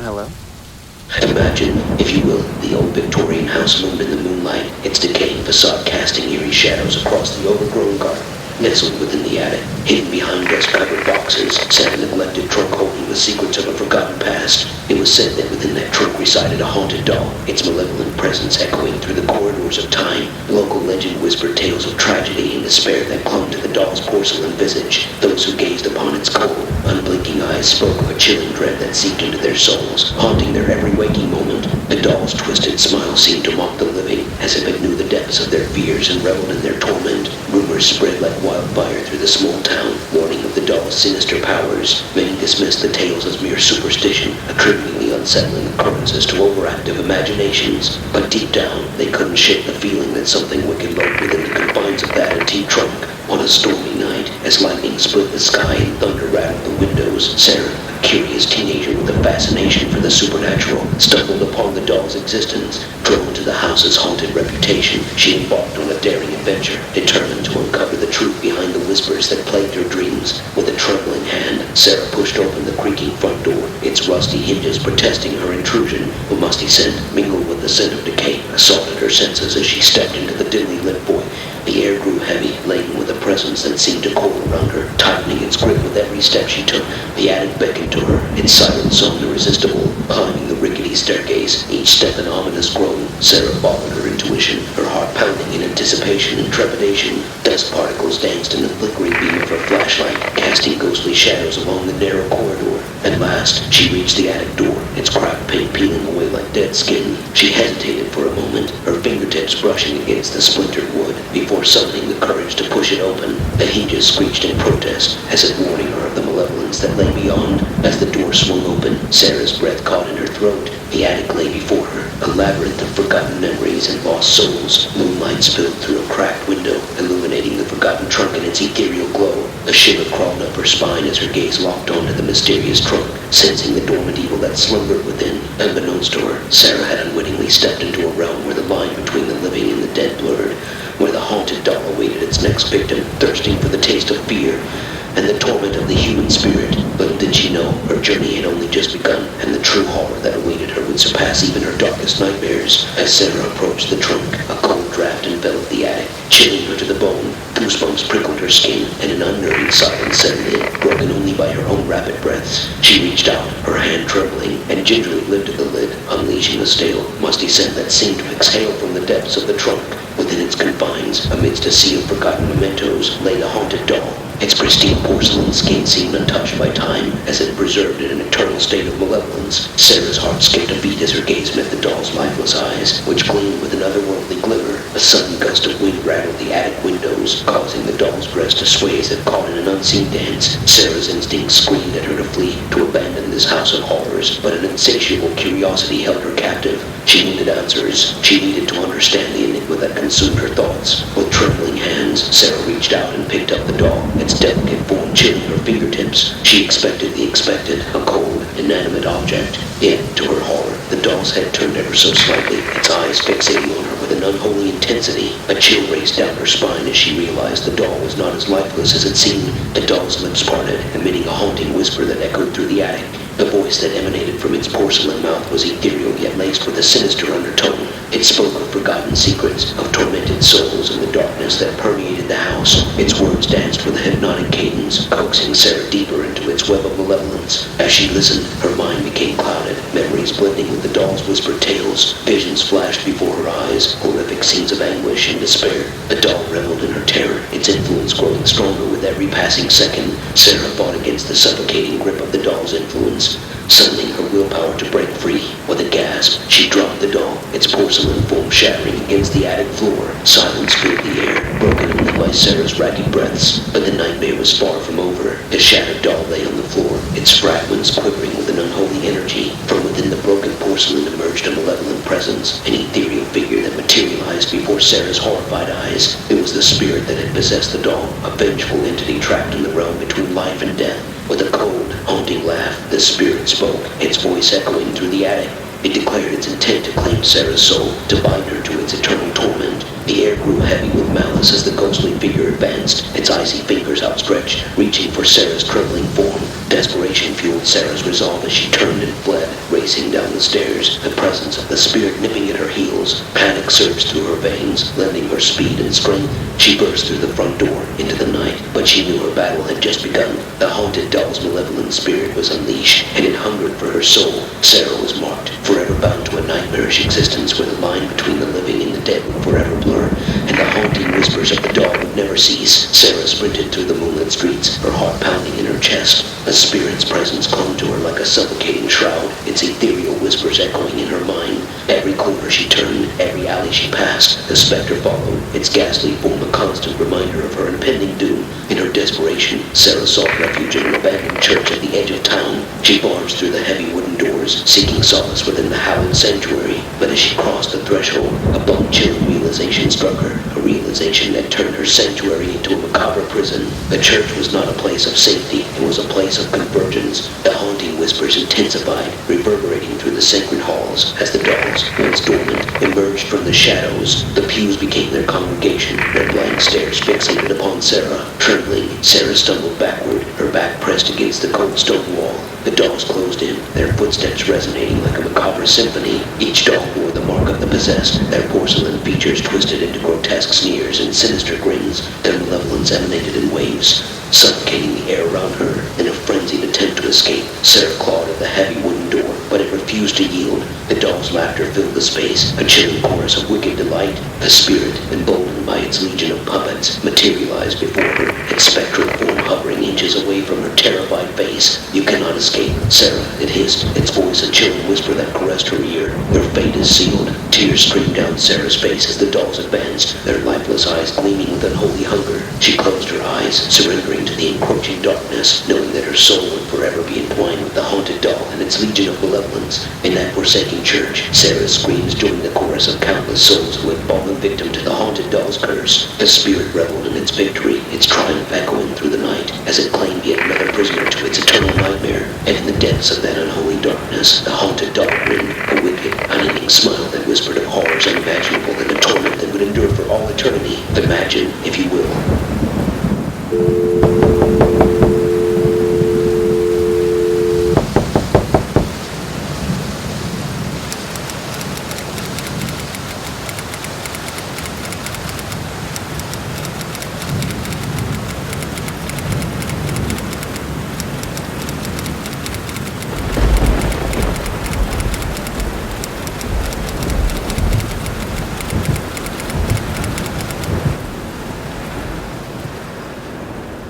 hello. Imagine, if you will, the old Victorian house loomed in the moonlight, its decaying facade casting eerie shadows across the overgrown garden. Nestled within the attic, hidden behind dust-covered boxes, sat a neglected trunk holding the secrets of a forgotten past. It was said that within that trunk resided a haunted doll, its malevolent presence echoing through the corridors of time. Local legend whispered tales of tragedy and despair that clung to the doll's porcelain visage. Those who gazed upon its cold, unblinking eyes spoke of a chilling dread that seeped into their souls, haunting their every waking moment. The doll's twisted smile seemed to mock the living, as if it knew the depths of their fears and reveled in their torment. Rumors spread like wildfire through the small town, warning of the doll's sinister powers. Many dismissed the tales as mere superstition, attributing the unsettling occurrences to overactive imaginations. But deep down, they couldn't shake the feeling that something wicked lurked within the confines of that antique trunk. On a stormy night, as lightning split the sky and thunder rattled the windows, Sarah, a curious teenager with a fascination for the supernatural, stumbled upon the doll's existence. Drawn to the house's haunted reputation, she embarked on a daring adventure, determined to uncover the truth behind the whispers that plagued her dreams. With a trembling hand, Sarah pushed open the creaking front door, its rusty hinges protesting her intrusion. A musty scent, mingled with the scent of decay, assaulted her senses as she stepped into the dimly lit void. The air grew heavy, laden with a presence that seemed to coil around her, tightening its grip with every step she took. The attic beckoned to her, its silent song irresistible. Climbing the rickety staircase, each step an ominous groan, Sarah followed her intuition, her heart pounding in anticipation and trepidation. Dust particles danced in the flickering beam of her flashlight, casting ghostly shadows along the narrow corridor. At last, she reached the attic door, its cracked paint peeling away like dead skin. She hesitated for a moment, her fingertips brushing against the splintered wood, before summoning the courage to push it open. The hinges screeched in protest, as if warning her of the malevolence that lay beyond. As the door swung open, Sarah's breath caught in her throat. The attic lay before her, a labyrinth of forgotten memories and lost souls. Moonlight spilled through a cracked window, illuminating the forgotten trunk in its ethereal glow. A shiver crawled up her spine as her gaze locked onto the mysterious trunk, sensing the dormant evil that slumbered within. Unbeknownst to her, Sarah had unwittingly stepped into a realm where the line between the living and the dead blurred, where the haunted doll awaited its next victim, thirsting for the taste of fear and the torment of the human spirit. Little did she know, her journey had only just begun, and the true horror that awaited her would surpass even her darkest nightmares. As Sarah approached the trunk, a cold draft enveloped the attic, chilling her to the bone. Goosebumps prickled her skin, and an unnerving silence settled in, broken only by her own rapid breaths. She reached out, her hand trembling, and gingerly lifted the lid, unleashing a stale, musty scent that seemed to exhale from the depths of the trunk. Within its confines, amidst a sea of forgotten mementos, lay the haunted doll. Its pristine porcelain skin seemed untouched by time, as it preserved in an eternal state of malevolence. Sarah's heart skipped a beat as her gaze met the doll's lifeless eyes, which gleamed with an otherworldly glimmer. A sudden gust of wind rattled the attic windows, causing the doll's breast to sway as if caught in an unseen dance. Sarah's instincts screamed at her to flee, to abandon this house of horrors, but an insatiable curiosity held her captive. She needed answers. She needed to understand the enigma that consumed her thoughts. With trembling hands, Sarah reached out and picked up the doll, its delicate form chilling her fingertips. She expected the expected, a cold, inanimate object. Yet, to her horror, the doll's head turned ever so slightly, its eyes fixating on her with an unholy intensity. A chill raced down her spine as she realized the doll was not as lifeless as it seemed. The doll's lips parted, emitting a haunting whisper that echoed through the attic. The voice that emanated from its porcelain mouth was ethereal yet laced with a sinister undertone. It spoke of forgotten secrets, of tormented souls and the darkness that permeated the house. Its words danced with a hypnotic cadence, coaxing Sarah deeper into its web of malevolence. As she listened, her mind became clouded, memories blending with the doll's whispered tales. Visions flashed before her eyes, horrific scenes of anguish and despair. The doll reveled in her terror, its influence growing stronger with every passing second. Sarah fought against the suffocating grip of the doll's influence, summoning her willpower to break free. With a gasp, she dropped the doll, its porcelain form shattering against the attic floor. Silence filled the air, broken only by Sarah's ragged breaths. But the nightmare was far from over. The shattered doll lay on the floor, its fragments quivering with an unholy energy. From within the broken porcelain emerged a malevolent presence, an ethereal figure that materialized before Sarah's horrified eyes. It was the spirit that had possessed the doll, a vengeful entity trapped in the realm between life and death. With a cold, haunting laugh, the spirit spoke, its voice echoing through the attic. It declared its intent to claim Sarah's soul, to bind her to its eternal torment. The air grew heavy with malice as the ghostly figure advanced, its icy fingers outstretched, reaching for Sarah's trembling form. Desperation fueled Sarah's resolve as she turned and fled, racing down the stairs, the presence of the spirit nipping at her heels. Panic surged through her veins, lending her speed and strength. She burst through the front door into the night, but she knew her battle had just begun. The haunted doll's malevolent spirit was unleashed, and it hungered for her soul. Sarah was marked, forever bound to a nightmarish existence where the line between the living and the dead would forever blur, and the haunting whispers of the doll would never cease. Sarah sprinted through the moonlit streets, her heart pounding in her chest. A spirit's presence clung to her like a suffocating shroud, its ethereal whispers echoing in her mind. Every corner she turned, every alley she passed, the specter followed, its ghastly form a constant reminder of her impending doom. In her desperation, Sarah sought refuge in an abandoned church at the edge of town. She barged through the heavy wooden doors, seeking solace within the hallowed sanctuary. But as she crossed the threshold, a bone-chilling realization struck her, a realization that turned her sanctuary into a macabre prison. The church was not a place of safety, it was a place of convergence. The haunting whispers intensified, reverberating through the sacred halls. As the dolls, once dormant, emerged from the shadows, the pews became their congregation, their blank stares fixated upon Sarah. Trembling, Sarah stumbled backward, her back pressed against the cold stone wall. The dolls closed in, their footsteps resonating like a macabre symphony. Each doll bore the mark of the possessed, their porcelain features twisted into grotesque sneers and sinister grins. Their malevolence emanated in waves, suffocating the air around her. In a frenzied attempt to escape, Sarah clawed at the heavy wooden door, but it refused to yield. The doll's laughter filled the space, a chilling chorus of wicked delight. The spirit, emboldened by its legion of puppets, materialized before her, its spectral form hovering inches away from her terrified face. "You cannot escape, Sarah," it hissed, its voice a chilling whisper that caressed her ear. "Your fate is sealed." Tears streamed down Sarah's face as the dolls advanced, their lifeless eyes gleaming with unholy hunger. She closed her eyes, surrendering to the encroaching darkness, knowing that her soul would forever be entwined with the haunted doll and its legion of malevolence. In that forsaken church, Sarah's screams joined the chorus of countless souls who had fallen victim to the haunted doll's curse. The spirit reveled in its victory, its triumph echoing through the night as it claimed yet another prisoner to its eternal nightmare. And in the depths of that unholy darkness, the haunted doll grinned, a wicked, unending smile that whispered of horrors unimaginable and a torment that would endure for all eternity. Imagine, if you will,